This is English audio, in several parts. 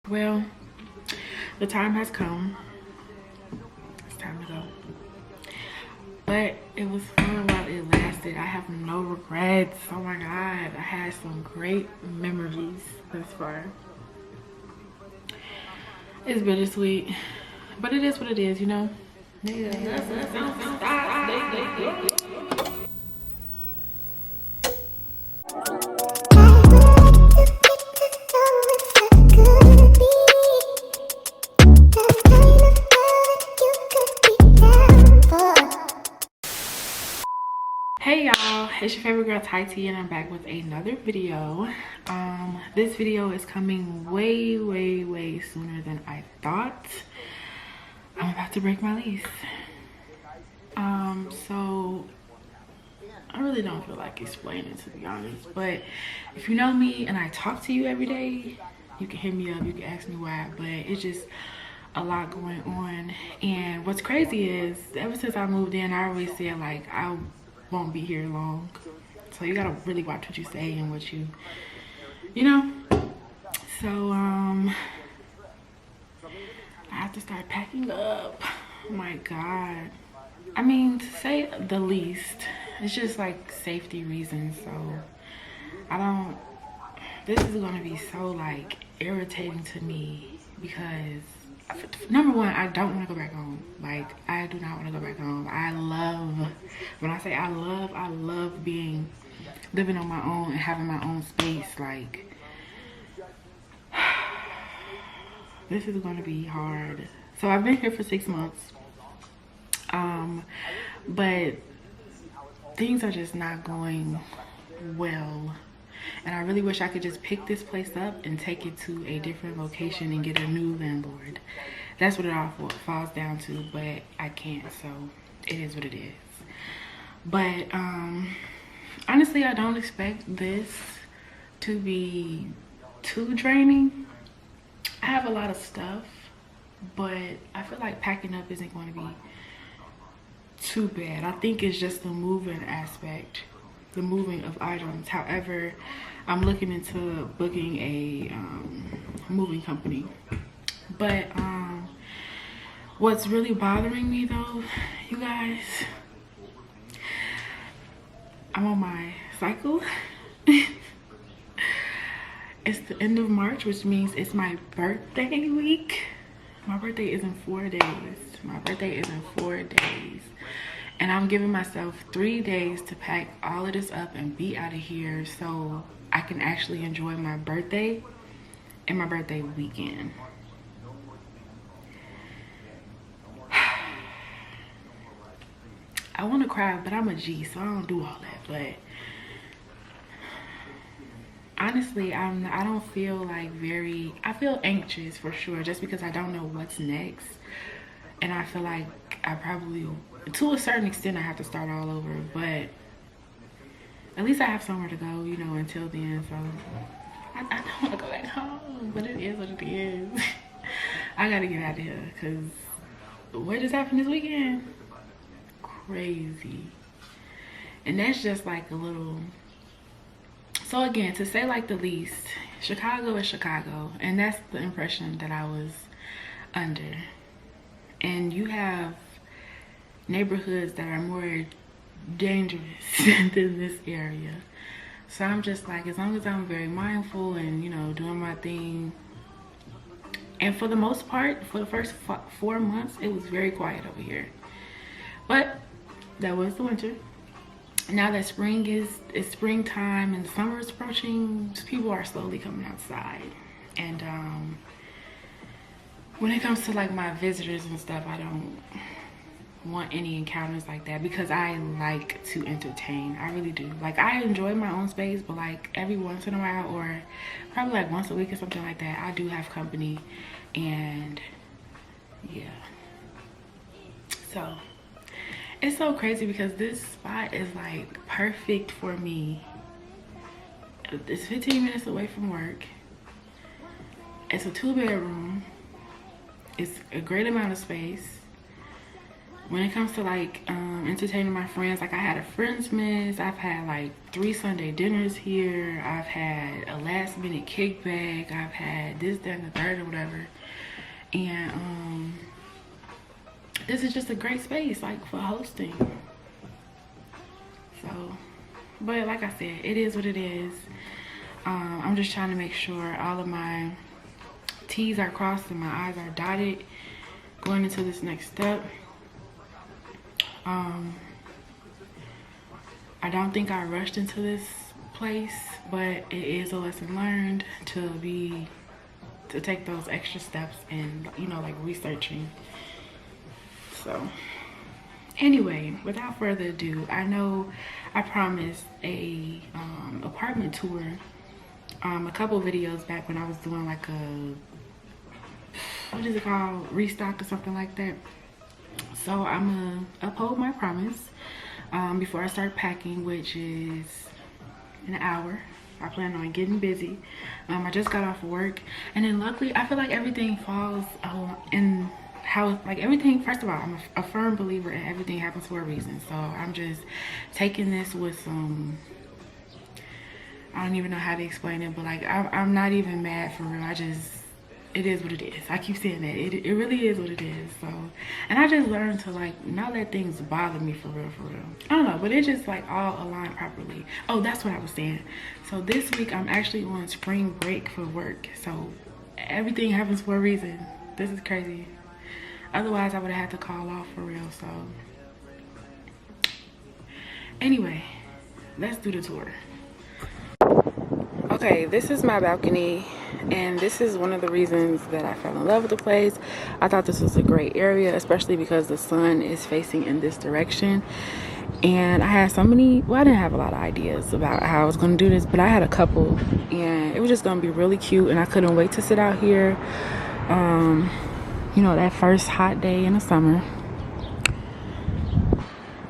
Well, the time has come. It's time to go. But it was fun while it lasted. I have no regrets. Oh my God. I had some great memories thus far. It's bittersweet. But it is what it is, you know? Hey y'all, it's your favorite girl TyTi and I'm back with another video. This video is coming way sooner than I thought. I'm about to break my lease. So I really don't feel like explaining, to be honest, but if you know me and I talk to you every day, you can hit me up, you can ask me why, but it's just a lot going on. And what's crazy is ever since I moved in, I always said like I won't be here long, so you gotta really watch what you say and what you know. So I have to start packing up. Oh my God, I mean, to say the least, it's just like safety reasons. So I don't, this is gonna be so like irritating to me because number one, I don't want to go back home. Like, I do not want to go back home. I love, when I say I love living on my own and having my own space. Like, this is going to be hard. So I've been here for 6 months, but things are just not going well. And I really wish I could just pick this place up and take it to a different location and get a new landlord. That's what it all falls down to, but I can't, so it is what it is. But honestly, I don't expect this to be too draining. I have a lot of stuff, but I feel like packing up isn't going to be too bad. I think it's just the moving aspect, the moving of items. However, I'm looking into booking a moving company. But what's really bothering me though, you guys, I'm on my cycle. It's the end of March, which means it's my birthday week. My birthday is in 4 days. My birthday is in 4 days. And I'm giving myself 3 days to pack all of this up and be out of here so I can actually enjoy my birthday and my birthday weekend. I want to cry, but I'm a G, so I don't do all that. But honestly, I don't feel like I feel anxious for sure, just because I don't know what's next. And I feel like I probably, to a certain extent, I have to start all over, but at least I have somewhere to go, you know, until then. So I don't want to go back home, but it is what it is. I gotta get out of here, because what just happened this weekend? Crazy. And that's just like a little. So again, to say like the least, Chicago is Chicago, and that's the impression that I was under. And you have neighborhoods that are more dangerous than this area. So I'm just like, as long as I'm very mindful and, you know, doing my thing. And for the most part, for the first 4 months, it was very quiet over here. But that was the winter. Now that spring is springtime and summer is approaching, people are slowly coming outside. And when it comes to like my visitors and stuff, I don't want any encounters like that, because I like to entertain. I really do. Like, I enjoy my own space, but like every once in a while, or probably like once a week or something like that, I do have company. And yeah, so it's so crazy because this spot is like perfect for me. It's 15 minutes away from work. It's a 2-bedroom. It's a great amount of space. when it comes to like entertaining my friends, like I had a friendsmas, I've had like 3 Sunday dinners here, I've had a last minute kickback, I've had this, that, and the third or whatever. And this is just a great space like for hosting. So, but like I said, it is what it is. I'm just trying to make sure all of my T's are crossed and my I's are dotted going into this next step. I don't think I rushed into this place, but it is a lesson learned to take those extra steps and, you know, like researching. So anyway, without further ado, I know I promised a apartment tour a couple videos back when I was doing like a, what is it called, restock or something like that. So I'm gonna uphold my promise before I start packing, which is an hour. I plan on getting busy. I just got off work, and then luckily I feel like everything falls in how, like everything, first of all, I'm a firm believer in everything happens for a reason. So I'm just taking this with some, I don't even know how to explain it, but like I'm not even mad for real. It is what it is. I keep saying that. It really is what it is. So, and I just learned to like not let things bother me for real, for real. I don't know, but it just like all aligned properly. Oh, that's what I was saying. So this week I'm actually on spring break for work. So everything happens for a reason. This is crazy. Otherwise I would have had to call off for real. So anyway, let's do the tour. Okay, this is my balcony, and this is one of the reasons that I fell in love with the place. I thought this was a great area, especially because the sun is facing in this direction. And I had so many, well, I didn't have a lot of ideas about how I was going to do this, but I had a couple, and it was just going to be really cute, and I couldn't wait to sit out here, you know, that first hot day in the summer.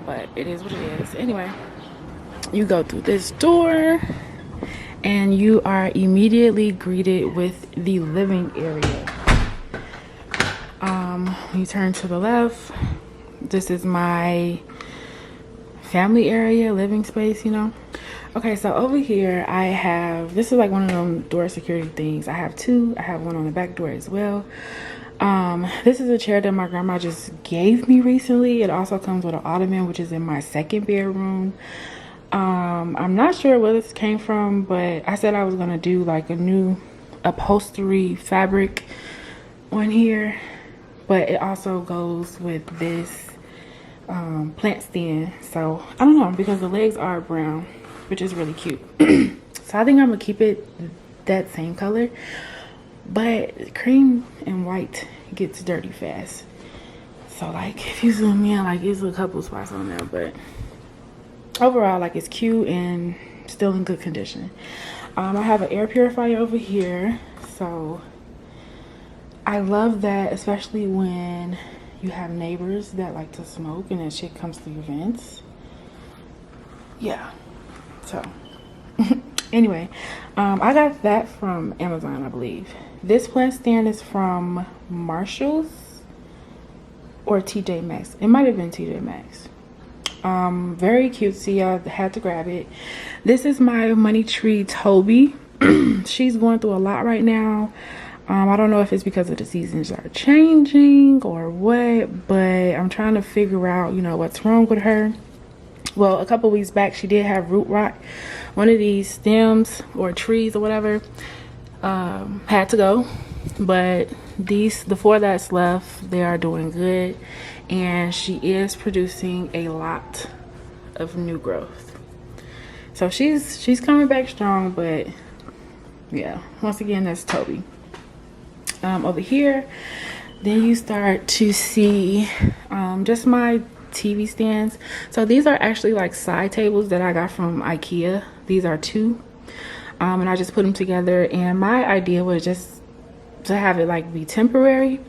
But it is what it is. Anyway, you go through this door and you are immediately greeted with the living area. You turn to the left. This is my family area, living space, you know. Okay, so over here I have, this is like one of them door security things. I have two. I have one on the back door as well. This is a chair that my grandma just gave me recently. It also comes with an ottoman, which is in my second bedroom. I'm not sure where this came from, but I said I was gonna do like a new upholstery fabric on here, but it also goes with this plant stand. So I don't know, because the legs are brown, which is really cute. So I think I'm gonna keep it that same color, but cream and white gets dirty fast. So like if you zoom in, like there's a couple spots on there, but overall, like, it's cute and still in good condition. I have an air purifier over here, so I love that, especially when you have neighbors that like to smoke and that shit comes through your vents. Yeah, so anyway, I got that from Amazon, I believe. This plant stand is from Marshall's or TJ Maxx. It might have been TJ Maxx. Very cutesy. I had to grab it. This is my money tree Toby. She's going through a lot right now. I don't know if it's because of the seasons are changing or what, but I'm trying to figure out, you know, what's wrong with her. Well, a couple weeks back she did have root rot. One of these stems or trees or whatever had to go, but the 4 that's left, they are doing good, and she is producing a lot of new growth. So she's coming back strong. But yeah, once again, that's Toby. Over here, then you start to see just my TV stands. So these are actually like side tables that I got from IKEA. These are 2, and I just put them together, and my idea was just to have it like be temporary,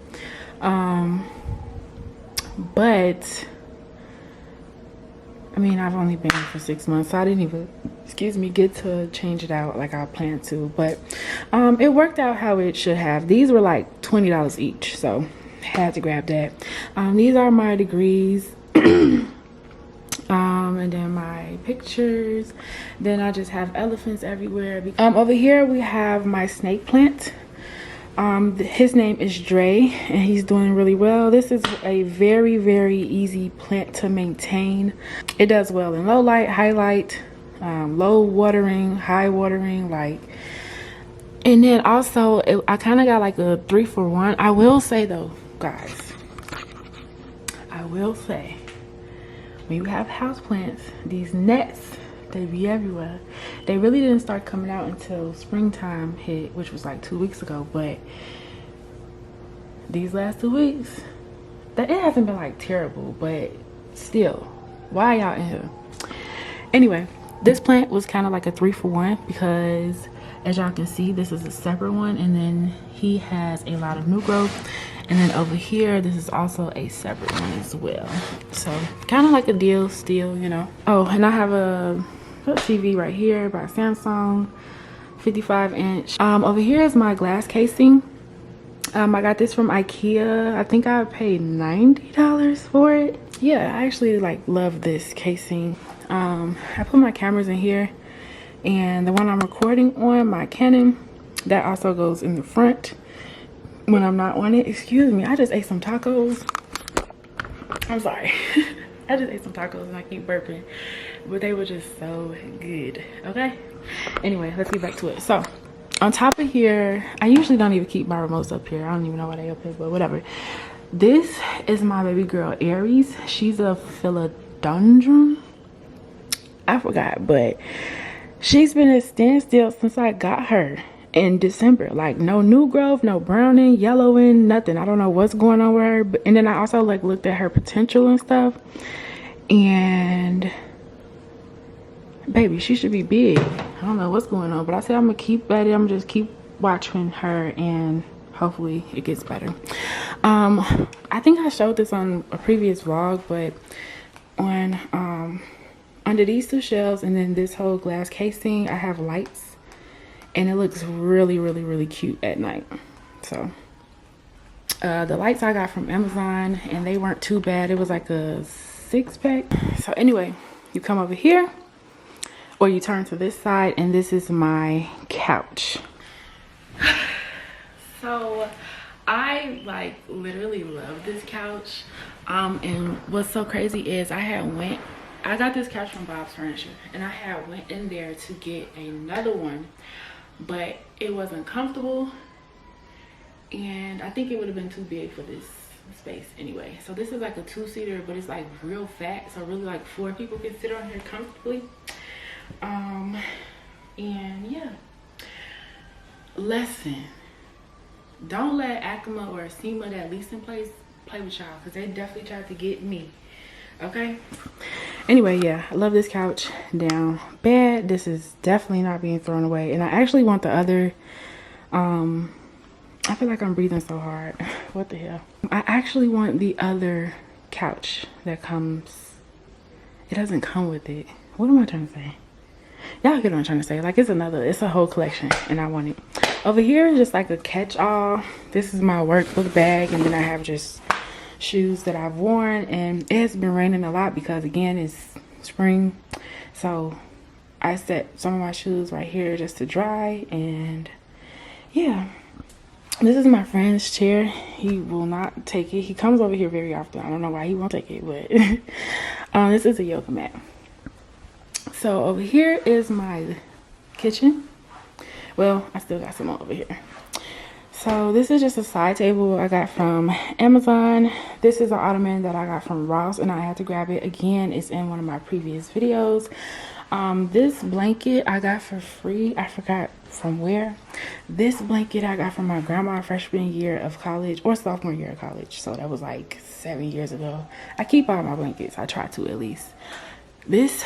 but I mean, I've only been here for 6 months, so I didn't even, get to change it out like I planned to. But it worked out how it should have. These were like $20 each, so Had to grab that. These are my degrees. And then my pictures. Then I just have elephants everywhere. Over here we have my snake plant. His name is Dre, and he's doing really well. This is a very, very easy plant to maintain. It does well in low light, high light, low watering, high watering, like. And then also, I kind of got like a 3-for-1. I will say though, guys, I will say, when you have houseplants, these nets, they be everywhere. They really didn't start coming out until springtime hit, which was like 2 weeks ago. But these last 2 weeks, it hasn't been like terrible, but still, why y'all in here? Anyway, this plant was kind of like a 3-for-1 because, as y'all can see, this is a separate one, and then he has a lot of new growth. And then over here, this is also a separate one as well. So kind of like a deal still, you know. Oh, and I have a TV right here by Samsung, 55-inch. Over here is my glass casing. I got this from IKEA. I think I paid $90 for it. Yeah, I actually like love this casing. I put my cameras in here, and the one I'm recording on, my Canon, that also goes in the front when I'm not on it. Excuse me, I just ate some tacos. I'm sorry. I just ate some tacos and I keep burping, but they were just so good. Okay, anyway, let's get back to it. So on top of here, I usually don't even keep my remotes up here. I don't even know why they up here, but whatever. This is my baby girl Aries. She's a philodendron, I forgot, but she's been a standstill since I got her in December. Like no new growth, no browning, yellowing, nothing. I don't know what's going on with her. But, and then I also like looked at her potential and stuff, and baby, she should be big. I don't know what's going on, but I said I'm gonna keep at it. I'm just keep watching her, and hopefully it gets better. I think I showed this on a previous vlog, but on under these two shelves and then this whole glass casing, I have lights, and it looks really, really, really cute at night. So the lights I got from Amazon, and they weren't too bad. It was like a 6-pack. So anyway, you come over here, or you turn to this side, and this is my couch. So I like literally love this couch. And what's so crazy is I got this couch from Bob's Furniture, and I had went in there to get another one, but it wasn't comfortable, and I think it would have been too big for this space anyway. So this is like a 2-seater, but it's like real fat, so really like 4 people can sit on here comfortably. And yeah, lesson: don't let Acoma or SEMA, that leasing place, play with y'all, because they definitely tried to get me. Okay, anyway, yeah, I love this couch down bad. This is definitely not being thrown away, and I actually want the other I feel like I'm breathing so hard. What the hell? I actually want the other couch that comes. It doesn't come with it. What am I trying to say? Y'all get what I'm trying to say. Like it's a whole collection, and I want it. Over here is just like a catch-all. This is my workbook bag, and then I have just shoes that I've worn, and it has been raining a lot because again it's spring, so I set some of my shoes right here just to dry. And yeah, this is my friend's chair. He will not take it. He comes over here very often. I don't know why he won't take it, but this is a yoga mat. So over here is my kitchen. Well, I still got some over here. So this is just a side table I got from Amazon. This is an ottoman that I got from Ross, and I had to grab it again. It's in one of my previous videos. This blanket I got for free. I forgot from where. This blanket I got from my grandma freshman year of college, or sophomore year of college. So that was like 7 years ago. I keep all my blankets. I try to at least. This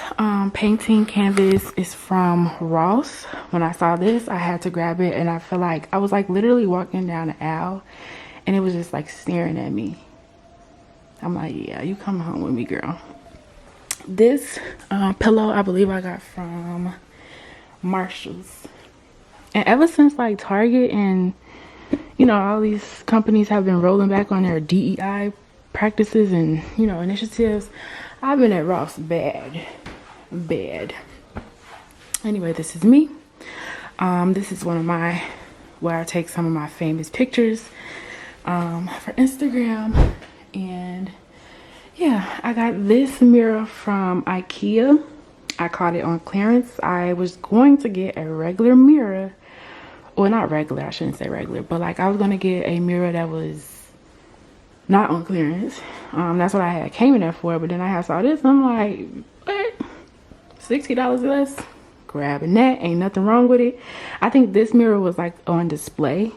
painting canvas is from Ross. When I saw this, I had to grab it, and I feel like I was like literally walking down the aisle, and it was just like staring at me. I'm like, yeah, you come home with me, girl. This pillow I believe I got from Marshall's, and ever since like Target and you know, all these companies have been rolling back on their DEI practices and, you know, initiatives. I've been at Ross bad. Anyway, this is me. This is one of my, where I take some of my famous pictures for Instagram. And yeah, I got this mirror from IKEA. I caught it on clearance. I was going to get a regular mirror. Well, not regular, I shouldn't say regular, but like I was going to get a mirror that was not on clearance. That's what I had came in there for, but then I saw this and I'm like, what? $60 less? Grabbing that, ain't nothing wrong with it. I think this mirror was like on display.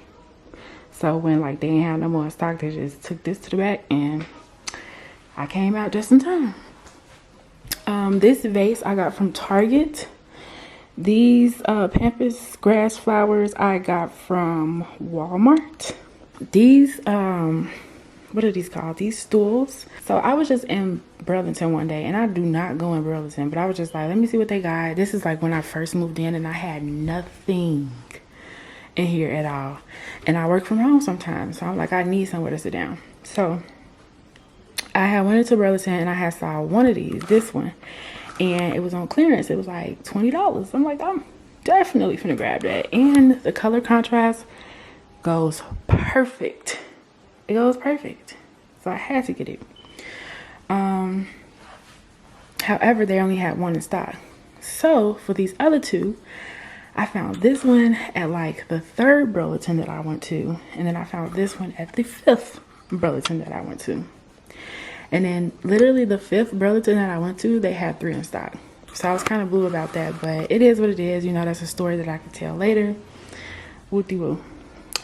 So when like they ain't had no more in stock, they just took this to the back and I came out just in time. This vase I got from Target. These pampas grass flowers I got from Walmart. These what are these called? These stools. So I was just in Burlington one day, and I do not go in Burlington, but I was just like, let me see what they got. This is like when I first moved in and I had nothing in here at all, and I work from home sometimes, so I'm like, I need somewhere to sit down. So I had went into Burlington and I had saw one of these, this one, and it was on clearance. It was like $20. I'm like, I'm definitely finna grab that. And the color contrast goes perfect. It goes perfect. So I had to get it. However, they only had one in stock. So for these other two, I found this one at like the 3rd Burlington that I went to. And then I found this one at the 5th Burlington that I went to. And then literally the 5th Burlington that I went to, they had 3 in stock. So I was kind of blue about that, but it is what it is. You know, that's a story that I could tell later. Woo-de-woo.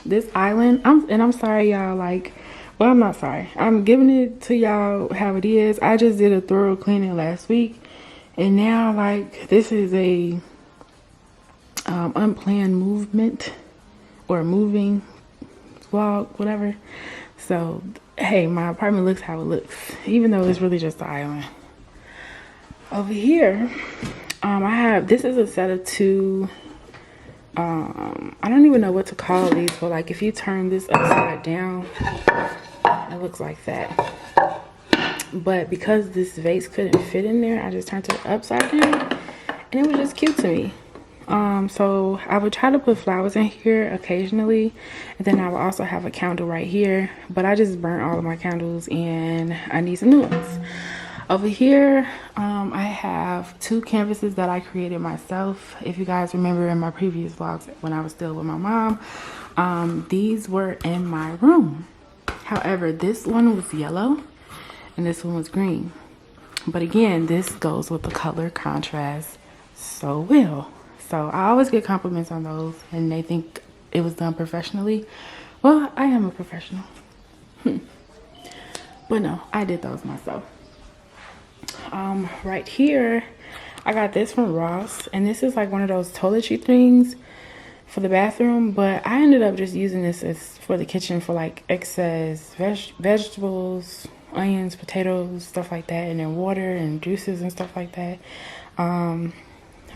This island, I'm sorry y'all, like, well, I'm not sorry. I'm giving it to y'all how it is. I just did a thorough cleaning last week. And now, like, this is a unplanned movement or moving vlog, whatever. So hey, my apartment looks how it looks, even though it's really just the island. Over here, I have, this is a set of 2, I don't even know what to call these, but like if you turn this upside down, it looks like that. But because this vase couldn't fit in there, I just turned it upside down and it was just cute to me. So I would try to put flowers in here occasionally, and then I will also have a candle right here, but I just burnt all of my candles and I need some new ones. Over here, I have 2 canvases that I created myself. If you guys remember in my previous vlogs when I was still with my mom, these were in my room. However, this one was yellow and this one was green. But again, this goes with the color contrast so well. So I always get compliments on those and they think it was done professionally. Well, I am a professional. But no, I did those myself. Right here, I got this from Ross, and this is like one of those toiletry things for the bathroom, but I ended up just using this as for the kitchen for like excess vegetables, onions, potatoes, stuff like that, and then water and juices and stuff like that.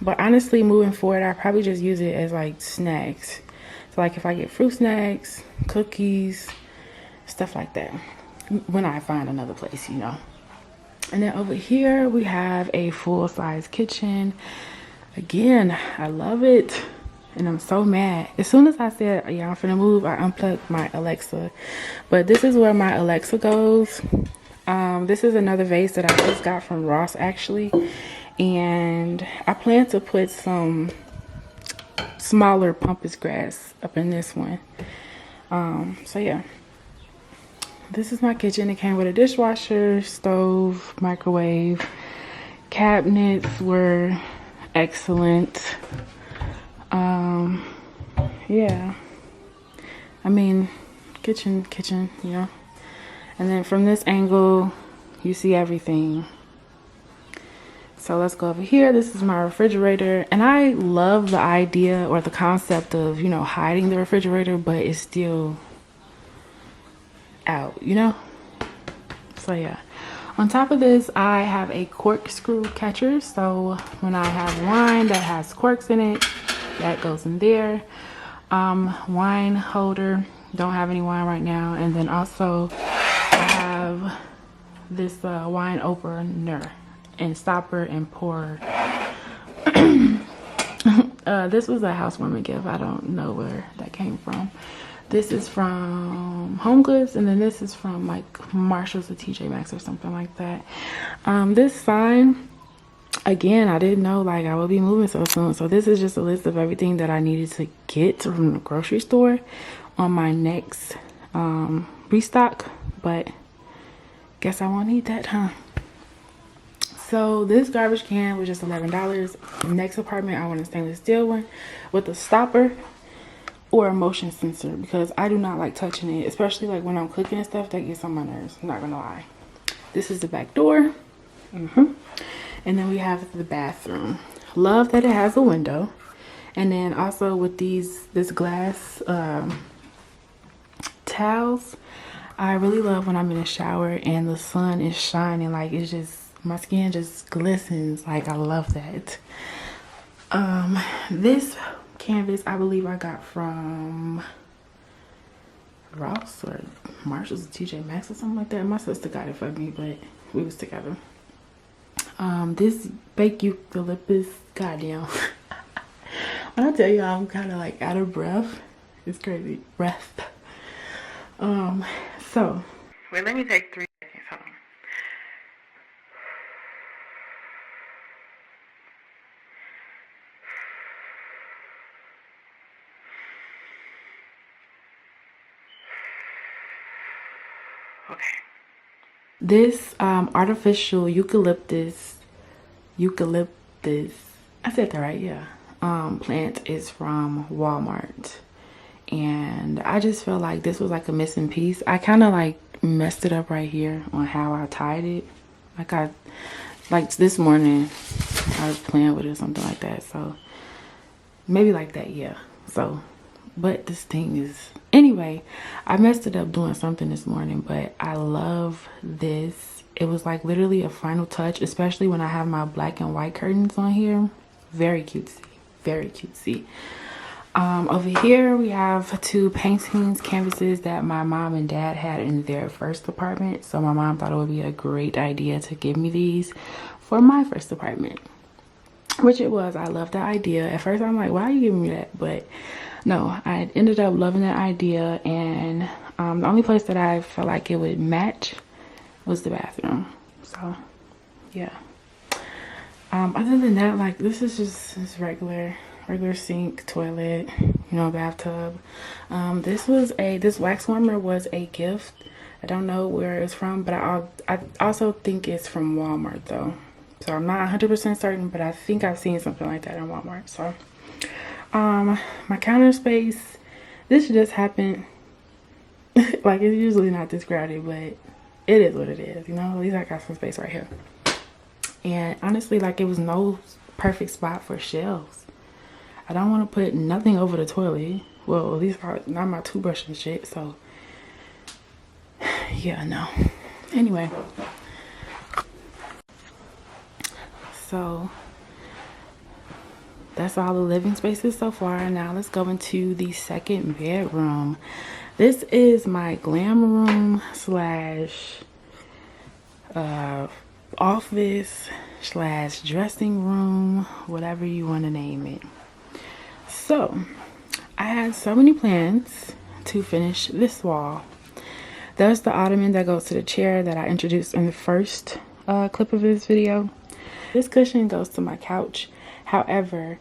But honestly, moving forward, I probably just use it as like snacks. So like if I get fruit snacks, cookies, stuff like that, when I find another place, you know. And then over here we have a full-size kitchen. Again, I love it, and I'm so mad. As soon as I said, yeah, I'm finna move, I unplugged my Alexa. But this is where my Alexa goes. This is another vase that I just got from Ross actually, and I plan to put some smaller pampas grass up in this one. So yeah, this is my kitchen. It came with a dishwasher, stove, microwave. Cabinets were excellent. Yeah, I mean, kitchen, you know. And then from this angle, you see everything. So let's go over here. This is my refrigerator, and I love the idea or the concept of, you know, hiding the refrigerator, but it's still out, you know. So yeah, on top of this, I have a corkscrew catcher. So when I have wine that has corks in it, that goes in there. Wine holder Don't have any wine right now. And then also I have this wine opener and stopper and pourer. This was a housewarming gift. I don't know where that came from. This is from Home Goods, and then this is from like Marshall's or TJ Maxx or something like that. This sign, again, I didn't know like I would be moving so soon. So this is just a list of everything that I needed to get from the grocery store on my next restock. But guess I won't need that, huh? So this garbage can was just $11. Next apartment, I want a stainless steel one with a stopper or a motion sensor, because I do not like touching it, especially like when I'm cooking and stuff. That gets on my nerves, I'm not gonna lie. This is the back door. And then we have the bathroom. Love that it has a window. And then also with this glass towels, I really love when I'm in the shower and the sun is shining. Like, it's just, my skin just glistens. Like, I love that. This canvas I believe I got from Ross or Marshall's or TJ Maxx or something like that. My sister got it for me, but we was together. This fake eucalyptus, goddamn. When I tell you I'm kind of like out of breath, it's crazy. Breath. So wait, let me take 3 seconds. Hold on. Okay. This artificial eucalyptus, I said that right, yeah. Plant is from Walmart. And I just felt like this was like a missing piece. I kind of like messed it up right here on how I tied it. Like this morning I was playing with it or something like that. So maybe like that, yeah. So, but this thing is, anyway, I messed it up doing something this morning, but I love this. It was like literally a final touch, especially when I have my black and white curtains on here. Very cutesy, very cutesy. Over here we have 2 paintings, canvases that my mom and dad had in their first apartment. So my mom thought it would be a great idea to give me these for my first apartment, which it was. I loved the idea. At first I'm like, why are you giving me that? But no, I ended up loving that idea. And the only place that I felt like it would match was the bathroom. So yeah. Other than that, like, this is just this regular sink, toilet, you know, bathtub. This wax warmer was a gift. I don't know where it's from, but I also think it's from Walmart though. So I'm not 100% certain, but I think I've seen something like that in Walmart. So my counter space, this just happened. Like, it's usually not this crowded, but it is what it is, you know. At least I got some space right here. And honestly, like, it was no perfect spot for shelves. I don't want to put nothing over the toilet. Well, at least not my toothbrush and shit. So yeah, no. Anyway, so that's all the living spaces so far. Now let's go into the second bedroom. This is my glam room slash office slash dressing room, whatever you want to name it. So I had so many plans to finish this wall. There's the ottoman that goes to the chair that I introduced in the first clip of this video. This cushion goes to my couch. However,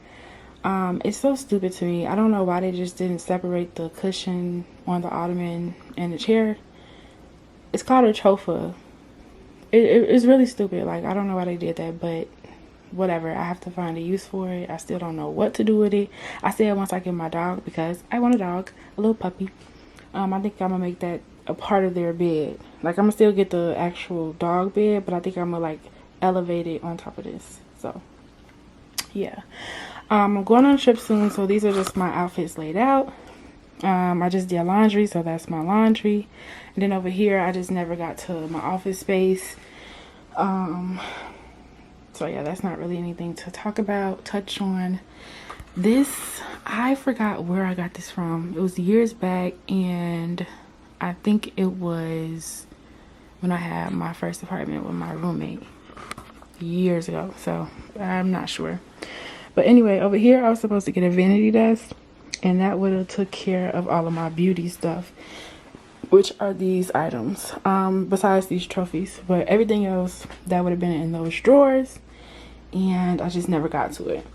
it's so stupid to me. I don't know why they just didn't separate the cushion on the ottoman and the chair. It's called a trofa. It's really stupid. Like, I don't know why they did that, but whatever. I have to find a use for it. I still don't know what to do with it. I said once I get my dog, because I want a dog, a little puppy. I think I'm gonna make that a part of their bed. Like, I'm gonna still get the actual dog bed, but I think I'm gonna like elevate it on top of this. So yeah, I'm going on a trip soon, so these are just my outfits laid out. I just did laundry, so that's my laundry. And then over here, I just never got to my office space. So yeah, that's not really anything to touch on. This, I forgot where I got this from. It was years back, and I think it was when I had my first apartment with my roommate years ago. So I'm not sure. But anyway, over here I was supposed to get a vanity desk, and that would have took care of all of my beauty stuff, which are these items, besides these trophies. But everything else that would have been in those drawers, and I just never got to it.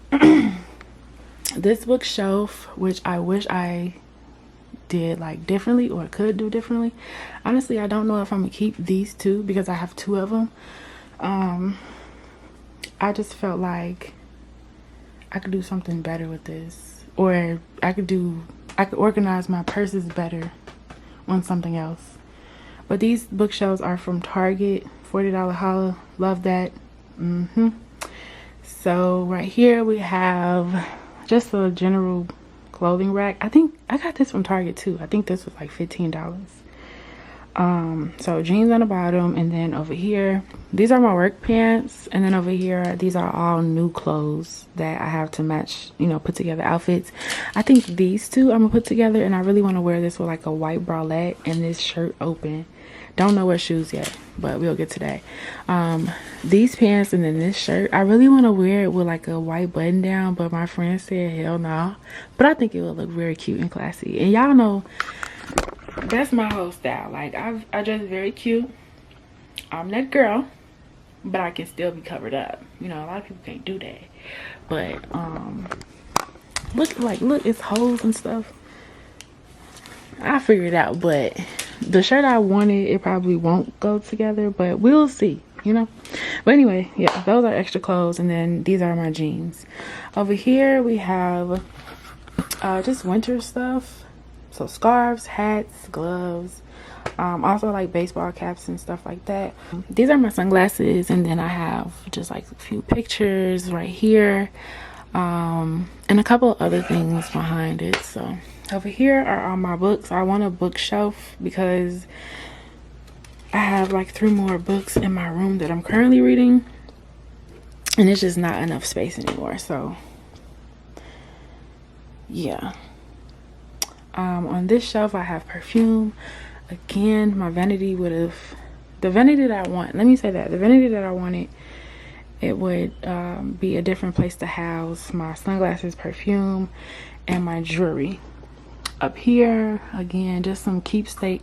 This bookshelf, which I wish I did like differently or could do differently. Honestly, I don't know if I'm gonna keep these two because I have two of them. I just felt like I could do something better with this, or I could organize my purses better on something else. But these bookshelves are from Target, $40 holla. Love that. So right here we have just a general clothing rack. I think I got this from Target too. I think this was like $15. So jeans on the bottom, and then over here these are my work pants, and then over here these are all new clothes that I have to match, you know, put together outfits. I think these two I'm gonna put together, and I really want to wear this with like a white bralette and this shirt open. Don't know what shoes yet, but we'll get to that. These pants and then this shirt, I really want to wear it with like a white button down, but my friend said hell no. But I think it would look very cute and classy, and y'all know that's my whole style. Like I dress very cute. I'm that girl, but I can still be covered up. You know, a lot of people can't do that. But look, it's holes and stuff. I figured it out, but the shirt I wanted, it probably won't go together, but we'll see, you know. But anyway, yeah, those are extra clothes, and then these are my jeans. Over here we have just winter stuff. So scarves, hats, gloves, also like baseball caps and stuff like that. These are my sunglasses, and then I have just like a few pictures right here, and a couple of other things behind it. So over here are all my books. I want a bookshelf because I have like 3 more books in my room that I'm currently reading, and it's just not enough space anymore. So yeah. On this shelf I have perfume. Again, my vanity would have, the vanity that I want, let me say that, the vanity that I wanted, it would be a different place to house my sunglasses, perfume, and my jewelry. Up here, again, just some keepsake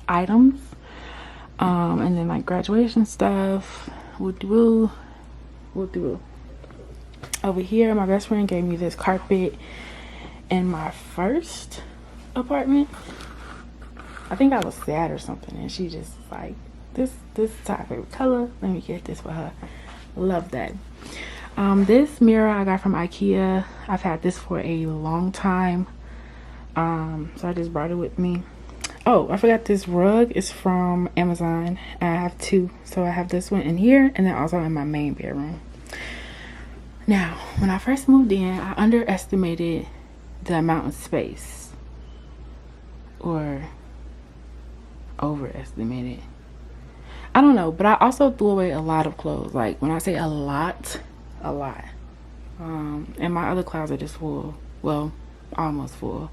items, and then like graduation stuff. Woo. Over here, my best friend gave me this carpet in my first apartment. I think I was sad or something, and she just like, this is my favorite color, let me get this for her. Love that. This mirror I got from IKEA. I've had this for a long time, so I just brought it with me. Oh, I forgot, this rug is from Amazon. I have 2, so I have this one in here, and then also in my main bedroom. Now, when I first moved in, I underestimated the amount of space, or overestimated, I don't know. But I also threw away a lot of clothes. Like when I say a lot, and my other closet is full, well, almost full.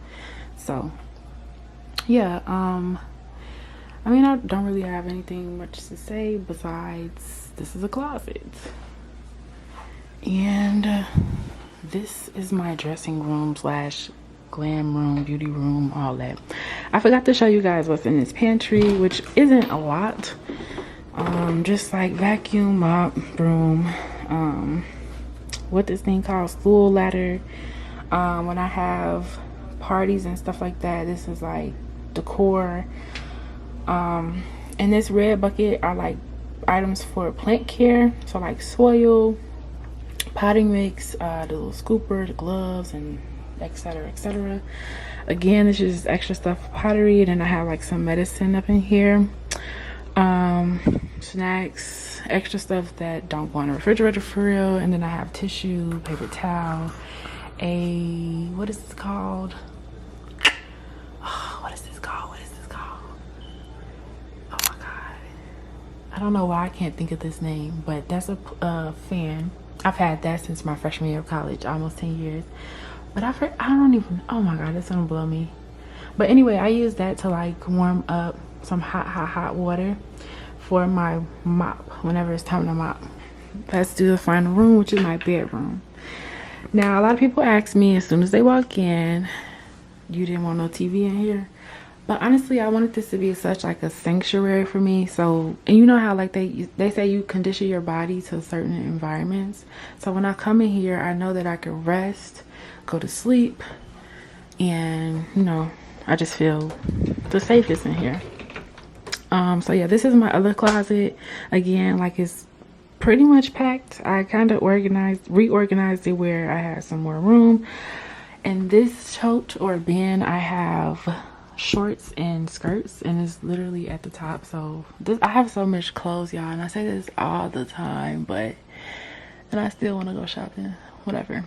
So yeah, I mean, I don't really have anything much to say besides this is a closet, and this is my dressing room slash glam room, beauty room, all that. I forgot to show you guys what's in this pantry, which isn't a lot. Just like vacuum, mop, broom, what this thing called, stool ladder. When I have parties and stuff like that, this is like decor. And this red bucket are like items for plant care, so like soil, potting mix, the little scooper, the gloves, and etc. Again, this is just extra stuff for pottery. And then I have like some medicine up in here, snacks, extra stuff that don't go in the refrigerator for real. And then I have tissue, paper towel, what is this called? Oh, what is this called? Oh my god, I don't know why I can't think of this name, but that's a fan. I've had that since my freshman year of college, almost 10 years. But I don't even, oh my God, it's gonna blow me. But anyway, I use that to like warm up some hot water for my mop whenever it's time to mop. Let's do the final room, which is my bedroom. Now, a lot of people ask me as soon as they walk in, you didn't want no TV in here? But honestly, I wanted this to be such like a sanctuary for me. So, and you know how like they say you condition your body to certain environments. So when I come in here, I know that I can rest, go to sleep, and you know, I just feel the safest in here. So yeah, this is my other closet. Again, like it's pretty much packed. I kind of reorganized it where I had some more room. And this tote or bin, I have shorts and skirts, and it's literally at the top. So this, I have so much clothes, y'all, and I say this all the time, but and I still want to go shopping, whatever.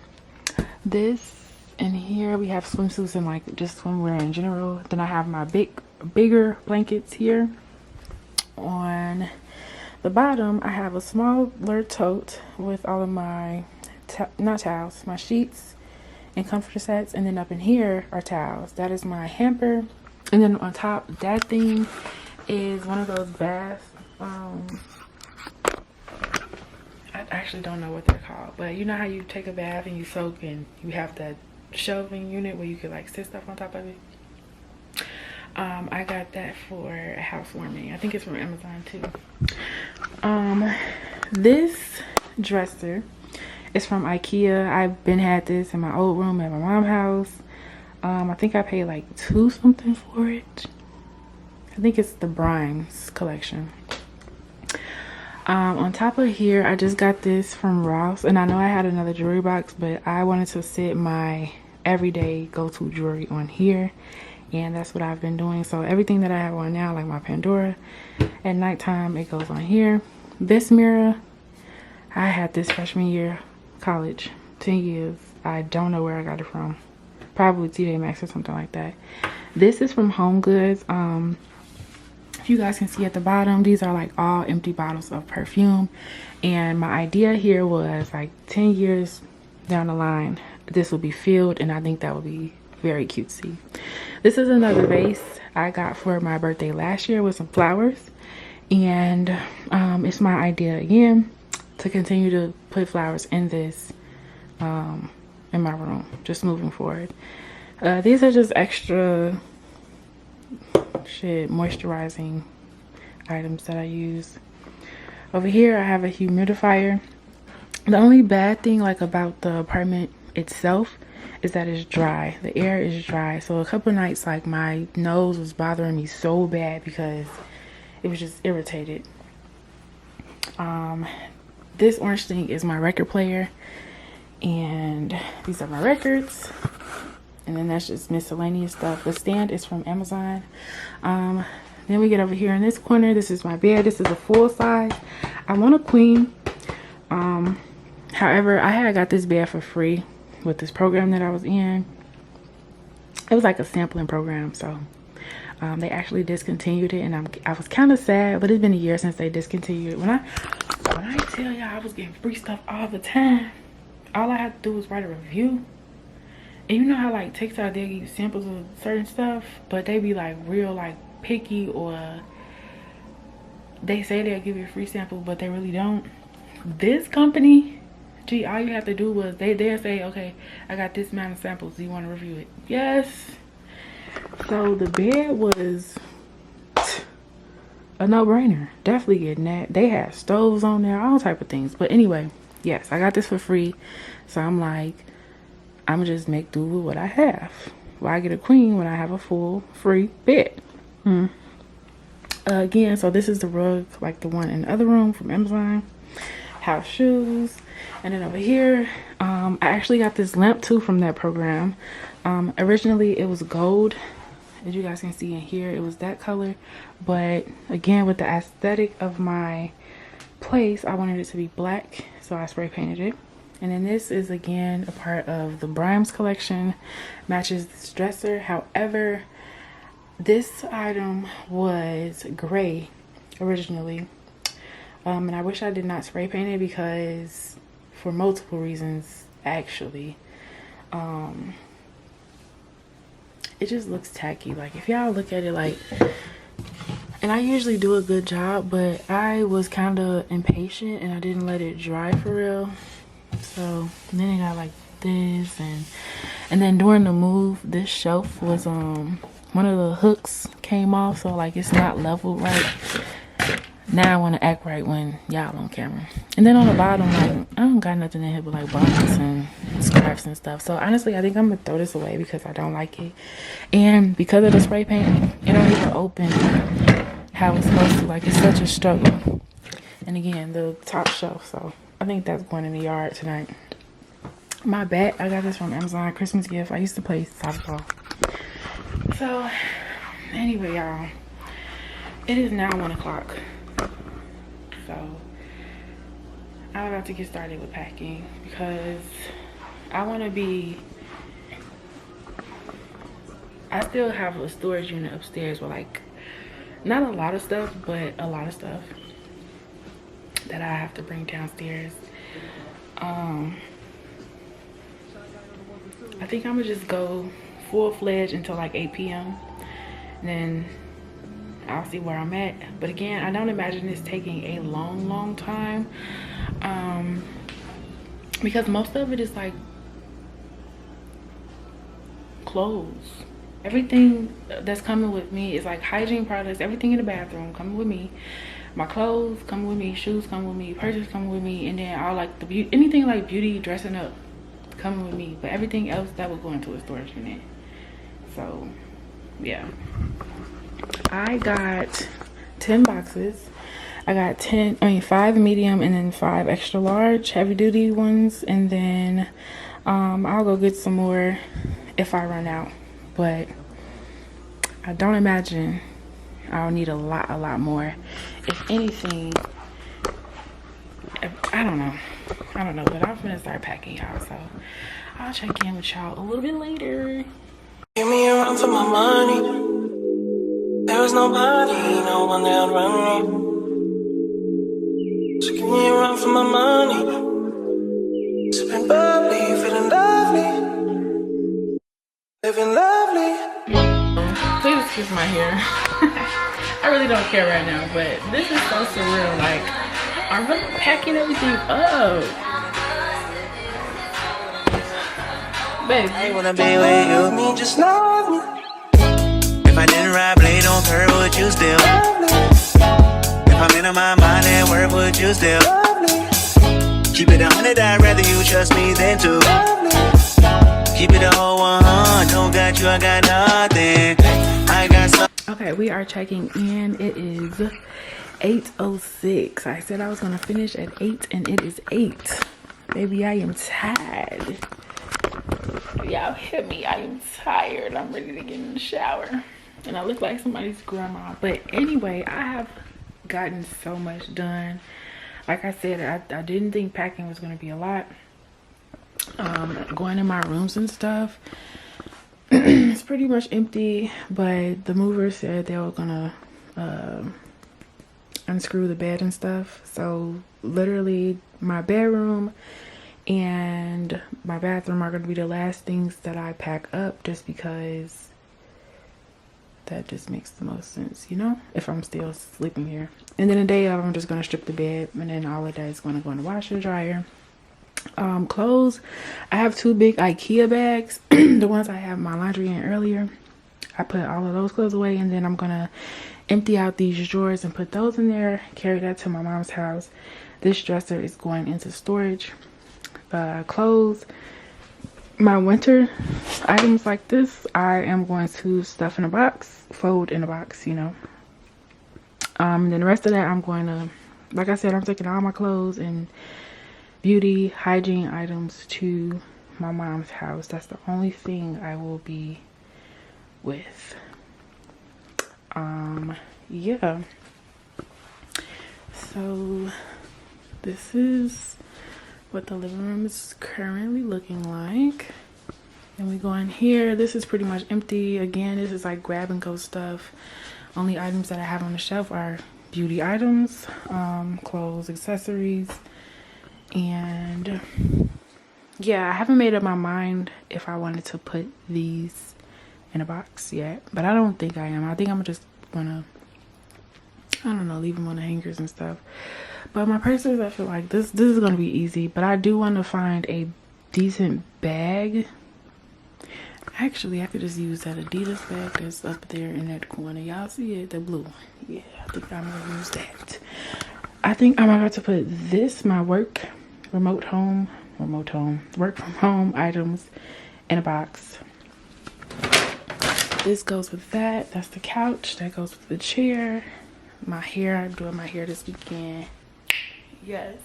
This in here, we have swimsuits and like just swimwear in general. Then I have my bigger blankets here. On the bottom, I have a smaller tote with all of my not towels, my sheets and comforter sets. And then up in here are towels. That is my hamper. And then on top, that thing is one of those baths. I actually don't know what they're called, but you know how you take a bath and you soak and you have that shelving unit where you could like sit stuff on top of it. I got that for a housewarming. I think it's from Amazon too. This dresser is from IKEA. I've had this in my old room at my mom's house. I think I paid like $2 something for it. I think it's the Brimes collection. On top of here, I just got this from Ross, and I know I had another jewelry box, but I wanted to sit my everyday go-to jewelry on here, and that's what I've been doing. So everything that I have on now, like my Pandora, at nighttime it goes on here. This mirror, I had this freshman year college, 10 years. I don't know where I got it from, probably TJ Maxx or something like that. This is from Home Goods. If you guys can see at the bottom, these are like all empty bottles of perfume, and my idea here was like 10 years down the line this will be filled, and I think that would be very cutesy. This is another vase I got for my birthday last year with some flowers, and it's my idea again to continue to put flowers in this in my room, just moving forward. These are just extra moisturizing items that I use. Over here I have a humidifier. The only bad thing like about the apartment itself is that it's dry. The air is dry. So a couple nights like my nose was bothering me so bad because it was just irritated. This orange thing is my record player, and these are my records, and then that's just miscellaneous stuff. The stand is from Amazon. Then we get over here in this corner. This is my bed. This is a full size. I want a queen. However, I had got this bed for free with this program that I was in. It was like a sampling program, so they actually discontinued it, and I was kind of sad, but it's been a year since they discontinued it. When I tell y'all I was getting free stuff all the time, all I had to do was write a review. And you know how like TikTok, they give you samples of certain stuff, but they be like real like picky, or they say they'll give you a free sample but they really don't. This company, gee, all you have to do was they'll say, okay, I got this amount of samples, do you want to review it? Yes. So the bed was a no-brainer. Definitely getting that. They had stoves on there, all type of things. But anyway, yes, I got this for free, so I'm like, I'm just make do with what I have. Why get a queen when I have a full free bed? Again, so this is the rug, like the one in the other room from Amazon. House shoes. And then over here, I actually got this lamp too from that program. Originally it was gold, as you guys can see in here, it was that color, but again, with the aesthetic of my place, I wanted it to be black, so I spray painted it. And then this is again a part of the Brimes collection, matches this dresser. However, this item was gray originally, and I wish I did not spray paint it, because for multiple reasons actually. It just looks tacky. Like if y'all look at it, like, and I usually do a good job, but I was kind of impatient and I didn't let it dry for real. So then it got like this, and then during the move, this shelf was one of the hooks came off, so like it's not leveled right. Now I want to act right when y'all on camera. And then on the bottom, like I don't got nothing in here but like bumps and scraps and stuff. So honestly, I think I'm gonna throw this away because I don't like it, and because of the spray paint, it don't even open how it's supposed to. Like it's such a struggle. And again, the top shelf, so I think that's going in the yard tonight. My bat, I got this from Amazon, Christmas gift. I used to play softball. So anyway, y'all, it is now 1 o'clock. So I'm about to get started with packing because I want to be, I still have a storage unit upstairs with like not a lot of stuff, but a lot of stuff that I have to bring downstairs. I think I'm gonna just go full-fledged until like 8 p.m. and then I'll see where I'm at. But again, I don't imagine this taking a long time, because most of it is like clothes. Everything that's coming with me is like hygiene products. Everything in the bathroom coming with me. My clothes coming with me, shoes coming with me, purses coming with me, and then all like the beauty, anything like beauty, dressing up coming with me. But everything else that will go into a storage unit. So yeah, I got 10 boxes. I got 5 medium and then 5 extra large heavy duty ones, and then I'll go get some more if I run out. But I don't imagine I'll need a lot more. If anything, I don't know, but I'm gonna start packing, y'all. So I'll check in with y'all a little bit later. Give me a run for my money. There was nobody, no one that run me. So give me a run for my money. Sipping bubbly, feeling lovely, living lovely. Please excuse my hair. I really don't care right now, but this is so surreal. Like, I'm really packing everything up. Babe, I wanna be with you, me just love me. If I didn't ride blade on curve, would you still love me? If I'm in my mind at work, would you still love me? Keep it 100, I'd rather you trust me than to love me. Keep it a whole 100, don't got you, I got nothing. I got some. okay, we are checking in. It is 8:06. I said I was gonna finish at 8 and it is 8. Baby, I am tired. Y'all hear me? I am tired. I'm ready to get in the shower. And I look like somebody's grandma. But anyway, I have gotten so much done. Like I said, I didn't think packing was gonna be a lot. Going in my rooms and stuff, it's pretty much empty, but the movers said they were gonna unscrew the bed and stuff. So literally my bedroom and my bathroom are gonna be the last things that I pack up, just because that just makes the most sense, you know, if I'm still sleeping here. And then the day of, I'm just gonna strip the bed, and then all of that is gonna go in the washer and dryer. Clothes, I have 2 big IKEA bags. The ones I have my laundry in earlier, I put all of those clothes away, and then I'm gonna empty out these drawers and put those in there, carry that to my mom's house. This dresser is going into storage. Clothes, my winter items like this, I am going to stuff in a box, fold in a box, you know. Then the rest of that, I'm going to, like I said, I'm taking all my clothes and beauty hygiene items to my mom's house. That's the only thing I will be with. Yeah, so this is what the living room is currently looking like. And we go in here. This is pretty much empty. Again, this is like grab and go stuff. Only items that I have on the shelf are beauty items, clothes, accessories, And yeah, I haven't made up my mind if I wanted to put these in a box yet, but I don't think I am. I think I'm just gonna, I don't know, leave them on the hangers and stuff. But my purses, I feel like this is gonna be easy, but I do want to find a decent bag. Actually, I could just use that Adidas bag that's up there in that corner. Y'all see it? The blue one. Yeah, I think I'm gonna use that. I think I'm about to put this, my work, work from home items in a box. This goes with that. That's the couch. That goes with the chair. My hair, I'm doing my hair this weekend. Yes.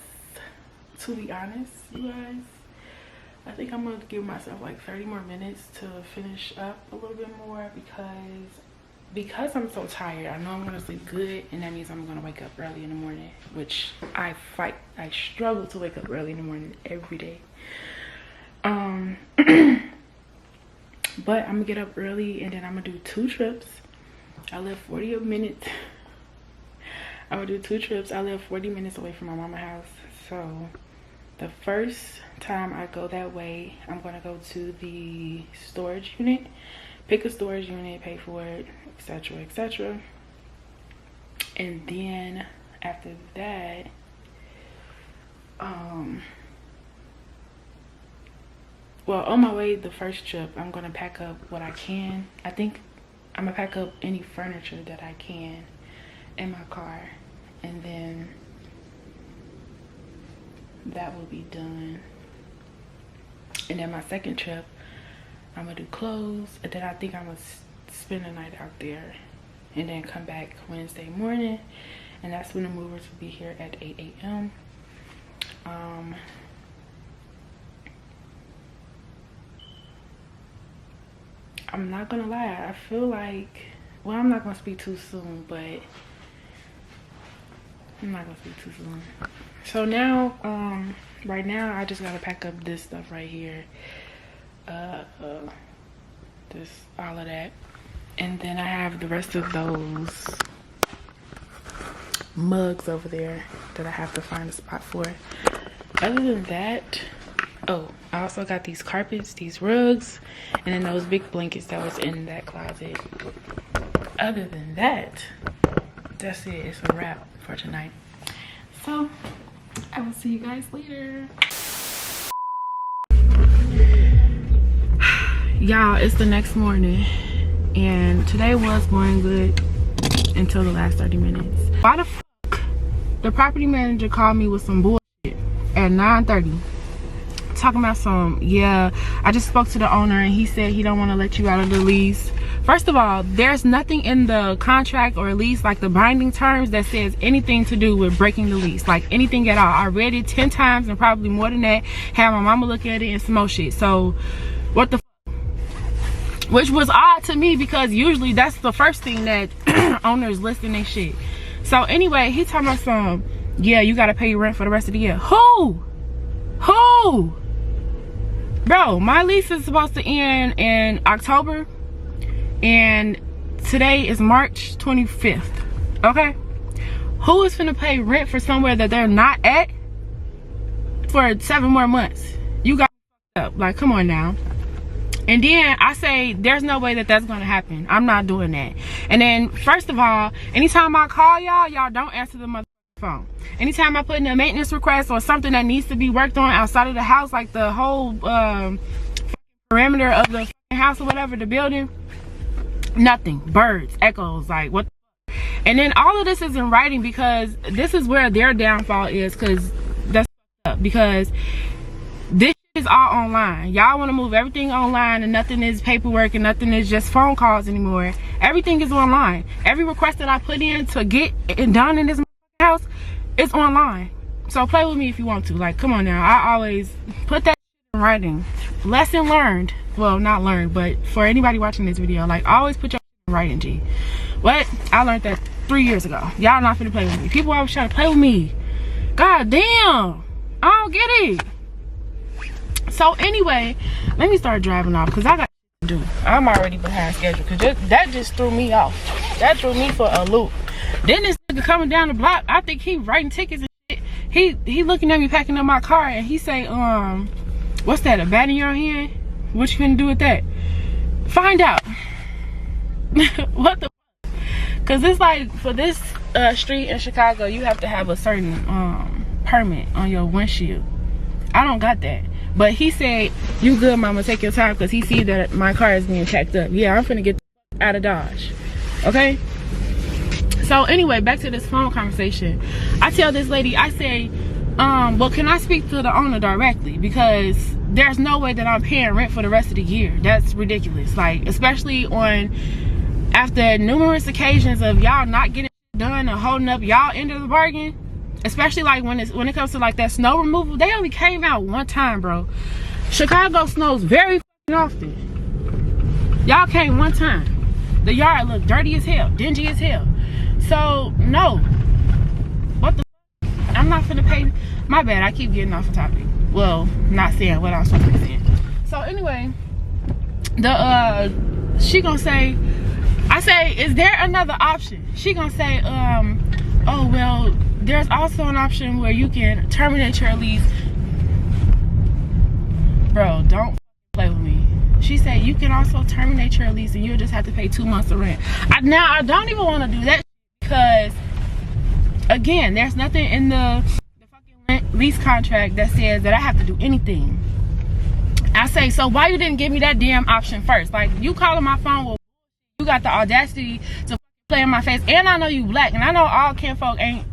To be honest, you guys, I think I'm gonna give myself like 30 more minutes to finish up a little bit more because I'm so tired. I know I'm gonna sleep good, and that means I'm gonna wake up early in the morning, which I struggle to wake up early in the morning every day. But I'm gonna get up early, and then I'm gonna do 2 trips. I live 40 minutes. I'm gonna do 2 trips. I live 40 minutes away from my mama's house, so the first time I go that way, I'm gonna go to the storage unit, pick a storage unit, pay for it, etc, etc. And then after that, well, on my way the first trip, I'm gonna pack up what I can. I think I'm gonna pack up any furniture that I can in my car, and then that will be done. And then my second trip, I'm gonna do clothes, and then I think I'm gonna spend the night out there and then come back Wednesday morning, and that's when the movers will be here at 8 a.m. I'm not gonna lie, I feel like, well, I'm not gonna speak too soon, but I'm not gonna speak too soon. So now, right now, I just gotta pack up this stuff right here. This, all of that. And then I have the rest of those mugs over there that I have to find a spot for. Other than that, oh, I also got these carpets, these rugs, and then those big blankets that was in that closet. Other than that, that's it. It's a wrap for tonight. So I will see you guys later. Y'all, it's the next morning, and today was going good until the last 30 minutes. Why the fuck the property manager called me with some bullshit at 9:30, talking about some, yeah, I just spoke to the owner and he said he don't want to let you out of the lease. First of all, there's nothing in the contract or lease, like the binding terms, that says anything to do with breaking the lease, like anything at all. I read it 10 times and probably more than that, had my mama look at it and some more shit. So what the which was odd to me, because usually that's the first thing that owners list in their shit. So anyway, he talking about some, yeah, you gotta pay your rent for the rest of the year. Who? Bro, my lease is supposed to end in October, and today is March 25th. Okay, who is finna pay rent for somewhere that they're not at for 7 more months? You got up, like, come on now. And then I say, there's no way that that's gonna happen. I'm not doing that. And then, first of all, anytime I call y'all, y'all don't answer the mother phone. Anytime I put in a maintenance request or something that needs to be worked on outside of the house, like the whole perimeter of the house or whatever, the building, nothing. Birds, echoes, like what the fuck? And then all of this is in writing, because this is where their downfall is, because that's up, because this is all online. Y'all want to move everything online, and nothing is paperwork and nothing is just phone calls anymore. Everything is online. Every request that I put in to get it done in this house is online. So play with me if you want to. Like, come on now. I always put that in writing. Lesson learned. Well, not learned, but for anybody watching this video, like, always put your in writing, G. What? I learned that 3 years ago. Y'all not finna play with me. People always try to play with me. God damn. I don't get it. So anyway, let me start driving off, because I got to do. I'm already behind schedule, because that just threw me off. That threw me for a loop. Then this nigga coming down the block, I think he writing tickets and shit. he looking at me packing up my car, and he say, what's that, a bat in your hand? What you gonna do with that? Find out. What the fuck? Cause it's like, for this street in Chicago, you have to have a certain permit on your windshield. I don't got that. But he said, you good, mama, take your time, because he see that my car is being checked up. Yeah, I'm finna get the fuck out of Dodge. Okay? So anyway, back to this phone conversation. I tell this lady, I say, well, can I speak to the owner directly? Because there's no way that I'm paying rent for the rest of the year. That's ridiculous. Like, especially after numerous occasions of y'all not getting done and holding up y'all end of the bargain. Especially like when it comes to like that snow removal, they only came out one time, bro. Chicago snows very often. Y'all came one time. The yard looked dirty as hell, dingy as hell. So no, what the f, I'm not finna pay. My bad, I keep getting off the topic. Well, not saying what I'm supposed to be saying. So anyway, she gonna say, I say, is there another option? She gonna say, oh well, there's also an option where you can terminate your lease. Bro, don't play with me. She said you can also terminate your lease and you'll just have to pay 2 months of rent. Now I don't even want to do that because, again, there's nothing in the fucking lease contract that says that I have to do anything. I say, so why you didn't give me that damn option first? Like, you calling my phone, well, you got the audacity to play in my face, and I know you black, and I know all kinfolk ain't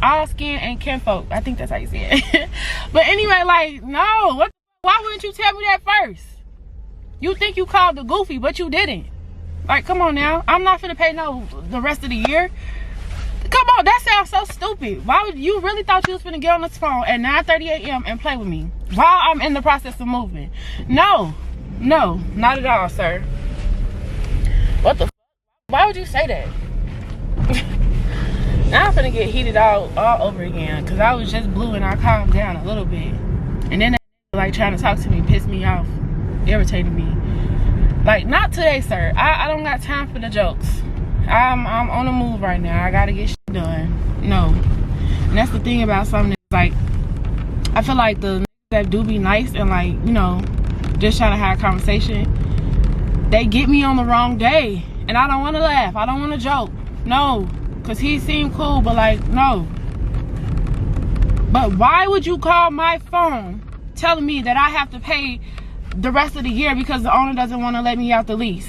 all skin ain't kinfolk. I think that's how you say it. But anyway, like, no, why wouldn't you tell me that first? You think you called the goofy, but you didn't. Like, come on now, I'm not finna pay the rest of the year. Come on, that sounds so stupid. Why would you really thought you was finna get on this phone at 9:30 a.m. and play with me while I'm in the process of moving? No, not at all, sir. What the f? Why would you say that? Now I'm finna get heated all over again because I was just blue and I calmed down a little bit. And then that like trying to talk to me pissed me off, irritated me. Like, not today, sir. I don't got time for the jokes. I'm on the move right now. I gotta get shit done. No. And that's the thing about something that's like, I feel like the niggas that do be nice and like, you know, just trying to have a conversation, they get me on the wrong day. And I don't want to laugh. I don't want to joke. No. Because he seemed cool, but like, no. But why would you call my phone telling me that I have to pay the rest of the year because the owner doesn't want to let me out the lease?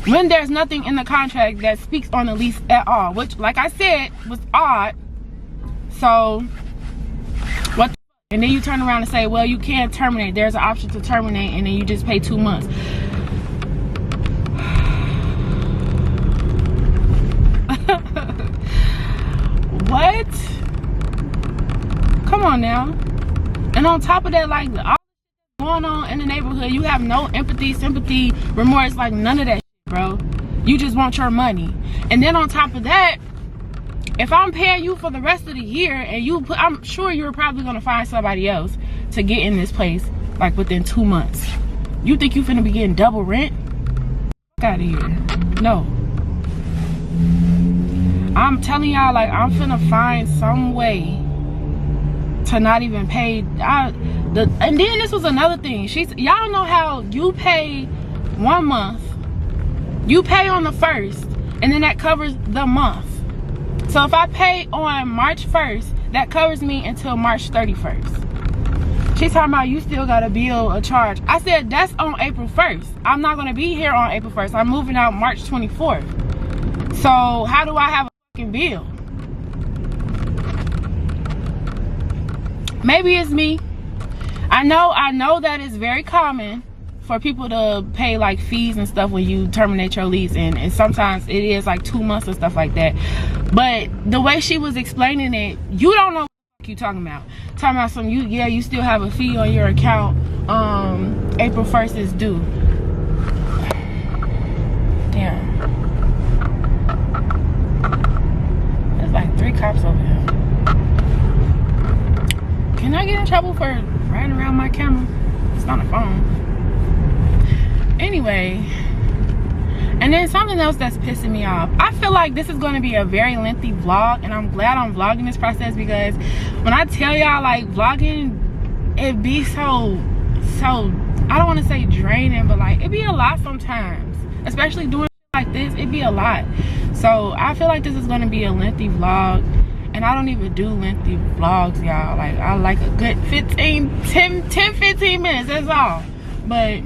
When there's nothing in the contract that speaks on the lease at all. Which, like I said, was odd. So, what the f? And then you turn around and say, well, you can't terminate. There's an option to terminate, and then you just pay 2 months. What? Come on now. And on top of that, like, all going on in the neighborhood, you have no empathy, sympathy, remorse, like none of that shit, bro. You just want your money. And then on top of that, if I'm paying you for the rest of the year and I'm sure you're probably gonna find somebody else to get in this place like within 2 months. You think you finna be getting double rent? Get out of here. No. I'm telling y'all, like, I'm finna find some way to not even pay. And then this was another thing. Y'all know how you pay 1 month, you pay on the 1st, and then that covers the month. So if I pay on March 1st, that covers me until March 31st. She's talking about you still gotta bill a charge. I said that's on April 1st. I'm not gonna be here on April 1st. I'm moving out March 24th. So how do I have a fucking bill? Maybe it's me. I know that it's very common for people to pay like fees and stuff when you terminate your lease, and sometimes it is like 2 months and stuff like that. But the way she was explaining it, you don't know what you talking about. Talking about some, you still have a fee on your account. April 1st is due. Damn. There's like 3 cops over here. Can I get in trouble for riding around my camera? It's not a phone. Anyway, And then something else that's pissing me off. I feel like this is going to be a very lengthy vlog, and I'm glad I'm vlogging this process, because when I tell y'all, like, vlogging, it be so I don't want to say draining, but like it be a lot sometimes, especially doing like this. It be a lot. So I feel like this is going to be a lengthy vlog, and I don't even do lengthy vlogs, y'all. Like, I like a good 15 minutes, that's all. But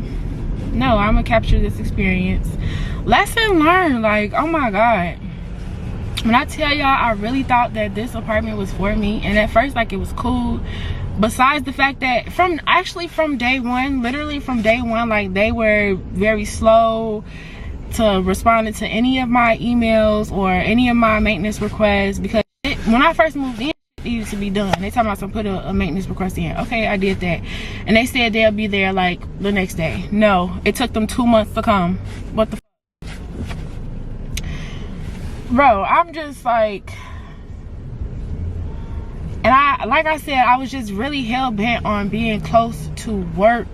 no, I'm gonna capture this experience. Lesson learned. Like, oh my god, when I tell y'all, I really thought that this apartment was for me, and at first, like, it was cool, besides the fact that from day one, literally from day one, like, they were very slow to responding to any of my emails or any of my maintenance requests, because when I first moved in, it needed to be done. They told me to put a maintenance request in. Okay, I did that, and they said they'll be there like the next day. No, it took them 2 months to come. What the bro, I'm just like, and like I said, I was just really hell-bent on being close to work.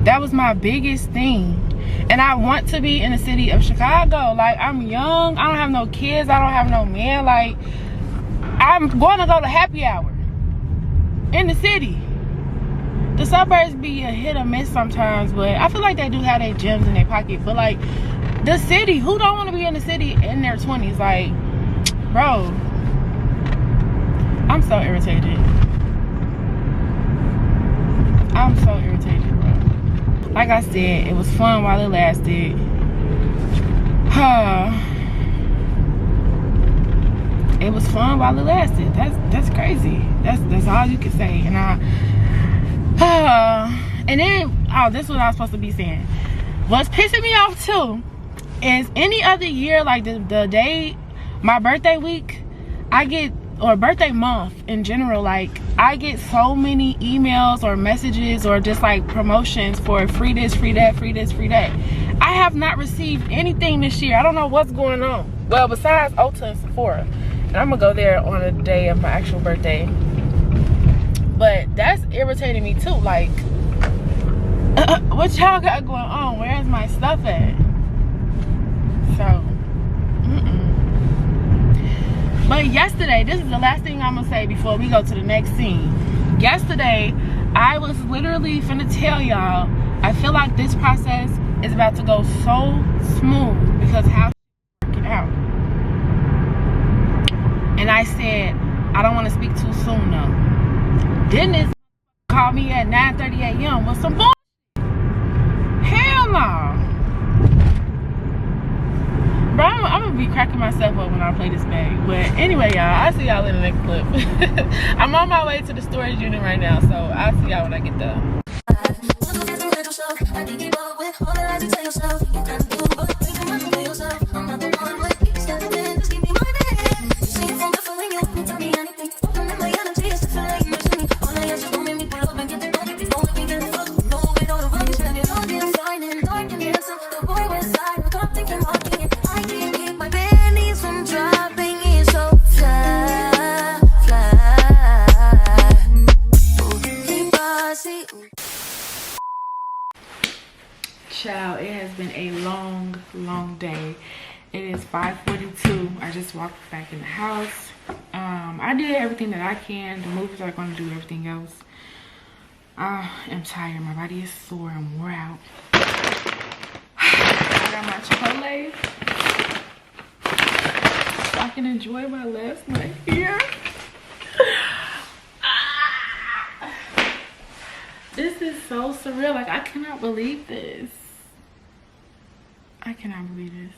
That was my biggest thing. And I want to be in the city of Chicago. Like, I'm young, I don't have no kids, I don't have no man. Like, I'm going to go to happy hour in the city. The suburbs be a hit or miss sometimes, but I feel like they do have their gems in their pocket. But like, the city, who don't want to be in the city in their 20s? Like, bro, I'm so irritated. I'm so irritated, bro. Like I said, it was fun while it lasted. It was fun while it lasted. That's crazy. That's all you can say. And and then, oh, this is what I was supposed to be saying. What's pissing me off too is any other year, like the day, my birthday week, I get, or birthday month in general, like, I get so many emails or messages or just like promotions for free this, free that, free this, free that. I have not received anything this year. I don't know what's going on. Well, besides Ulta and Sephora. And I'm gonna go there on the day of my actual birthday. But that's irritating me too. Like, what y'all got going on? Where's my stuff at? So, But yesterday, this is the last thing I'm gonna say before we go to the next scene. Yesterday, I was literally finna tell y'all, I feel like this process is about to go so smooth because how it's working out. And I said, I don't want to speak too soon though. Then this called me at 9:30 a.m. with some bull. Hell no. Bro, I'm gonna be cracking myself up when I play this back. But anyway, y'all, I'll see y'all in the next clip. I'm on my way to the storage unit right now, so I'll see y'all when I get there. Child, it has been a long day. It is 5:42. I just walked back in the house. I did everything that I can. The movers are going to do everything else. I am tired. My body is sore. I'm wore out. I got my Chipotle so I can enjoy my last night here. This is so surreal. Like, I cannot believe this. I cannot believe this.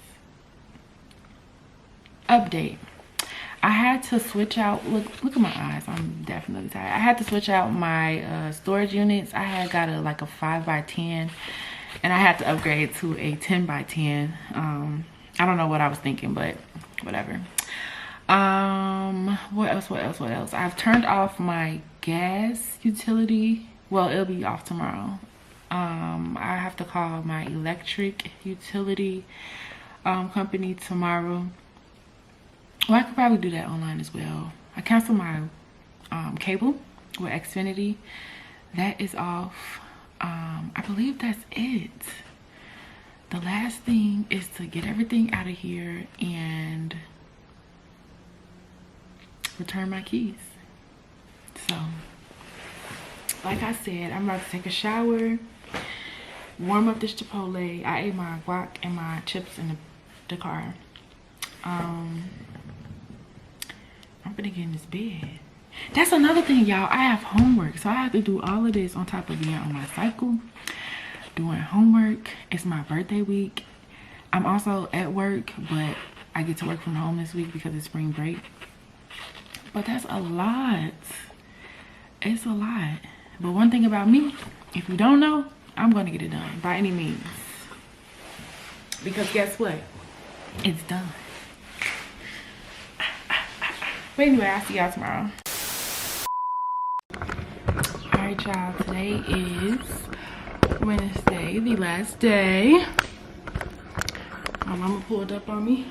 Update. I had to switch out, look at my eyes, I'm definitely tired. I had to switch out my storage units. I had got a 5x10 and I had to upgrade to a 10x10. I don't know what I was thinking, but whatever. What else? I've turned off my gas utility. Well, it'll be off tomorrow. I have to call my electric utility company tomorrow. Well, I could probably do that online as well. I canceled my cable with Xfinity. that is off. I believe that's it. The last thing is to get everything out of here and return my keys. So, like I said, I'm about to take a shower, warm up this Chipotle. I ate my guac and my chips in the car. I'm gonna get in this bed. That's another thing, y'all. I have homework, so I have to do all of this on top of being on my cycle, doing homework. It's my birthday week. I'm also at work, but I get to work from home this week because it's spring break. But that's a lot. It's a lot. But one thing about me, if you don't know, I'm gonna get it done by any means. Because guess what? It's done. But anyway, I'll see y'all tomorrow. Alright, y'all. Today is Wednesday, the last day. My mama pulled up on me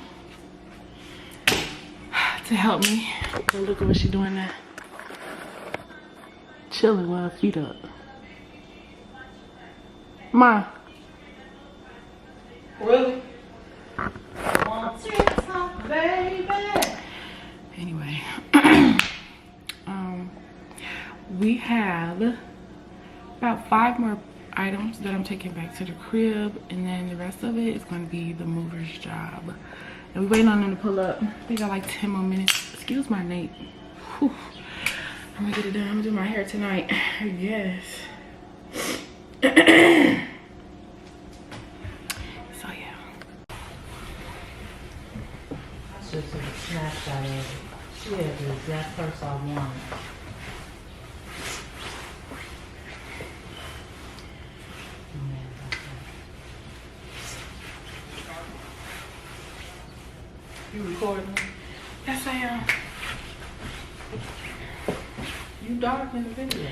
to help me. But look at what she's doing now. Chilling with her feet up. Ma. Really? Baby. Anyway, we have about 5 more items that I'm taking back to the crib, and then the rest of it is going to be the mover's job. And we're waiting on them to pull up. They got like 10 more minutes. Excuse my Nate. Whew. I'm gonna get it done. I'm gonna do my hair tonight. Yes. So yeah. I should have a snapshot of it. She had the exact purse I wanted. You recording? Yes, I am. You dark in the video.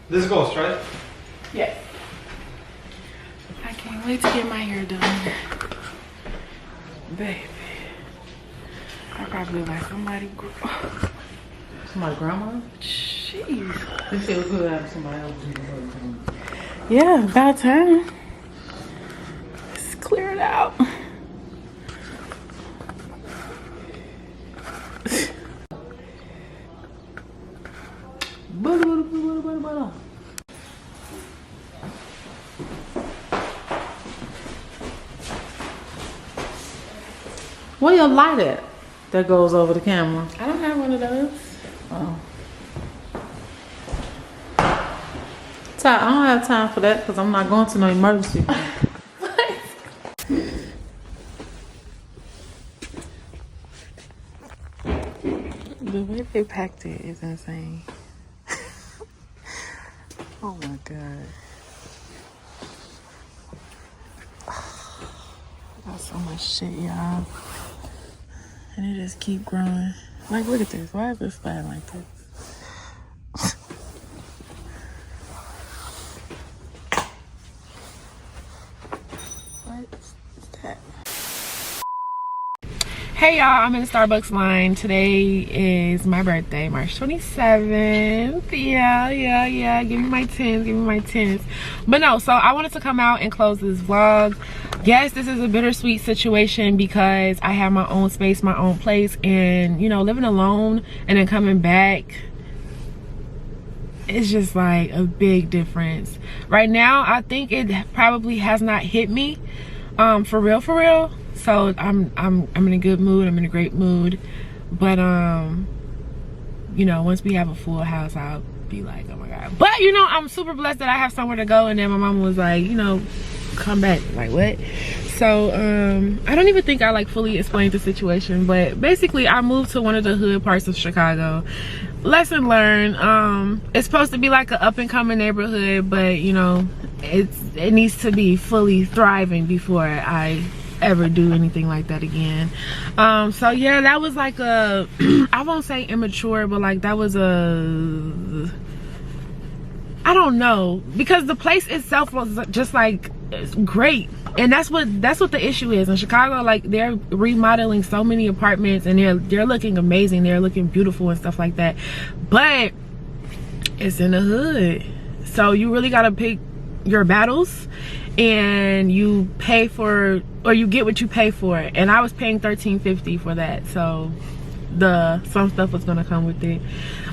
This goes, right? Yes. I can't wait to get my hair done. Baby. I probably look like somebody. Somebody grandma? Jeez. It feels good having somebody else do the work. Yeah, about time. Let's clear it out. Where your light at? That goes over the camera. I don't have one of those. Oh. Ty, I don't have time for that because I'm not going to no emergency. What? The way they packed it is insane. Oh my god. I got so much shit, y'all. And it just keep growing. Like, look at this. Why is this flat like this? What's that? Hey y'all, I'm in the Starbucks line. Today is my birthday, March 27th. Yeah. Give me my tens. But no, so I wanted to come out and close this vlog. Yes, this is a bittersweet situation because I have my own space, my own place, and you know, living alone and then coming back, it's just like a big difference. Right now, I think it probably has not hit me for real. So I'm in a good mood. I'm in a great mood. But you know, once we have a full house, I'll be like, oh my god. But you know, I'm super blessed that I have somewhere to go. And then my mom was like, you know, come back. Like, what? So I don't even think I like fully explained the situation, but basically I moved to one of the hood parts of Chicago. Lesson learned. It's supposed to be like an up and coming neighborhood, but you know, it needs to be fully thriving before I ever do anything like that again. So yeah, that was like a I won't say immature, but like that was a, I don't know, because the place itself was just like it's great. And that's what the issue is in Chicago. Like, they're remodeling so many apartments and they're looking amazing, they're looking beautiful and stuff like that, but it's in the hood. So you really got to pick your battles, and you pay for, or you get what you pay for. And I was paying $13.50 for that, so some stuff was gonna come with it.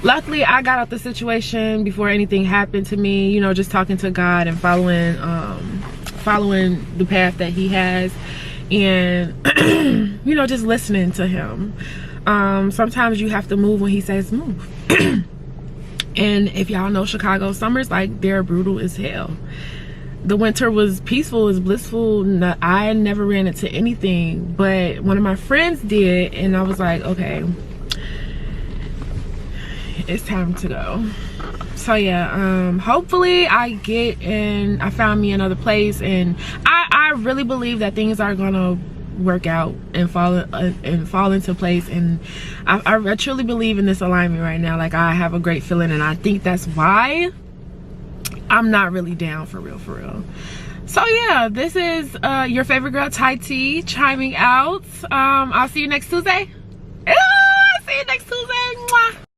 Luckily, I got out the situation before anything happened to me, you know, just talking to God and following the path that he has, and you know, just listening to him. Sometimes you have to move when he says move. And if y'all know Chicago summers, like, they're brutal as hell. The winter was peaceful, it was blissful. I never ran into anything, but one of my friends did, and I was like, okay, it's time to go. So yeah, hopefully I found me another place, and I really believe that things are gonna work out and fall into place. And I truly believe in this alignment right now. Like, I have a great feeling, and I think that's why I'm not really down for real. So yeah, this is your favorite girl TyTi chiming out. I'll see you next Tuesday. See you next Tuesday. Mwah.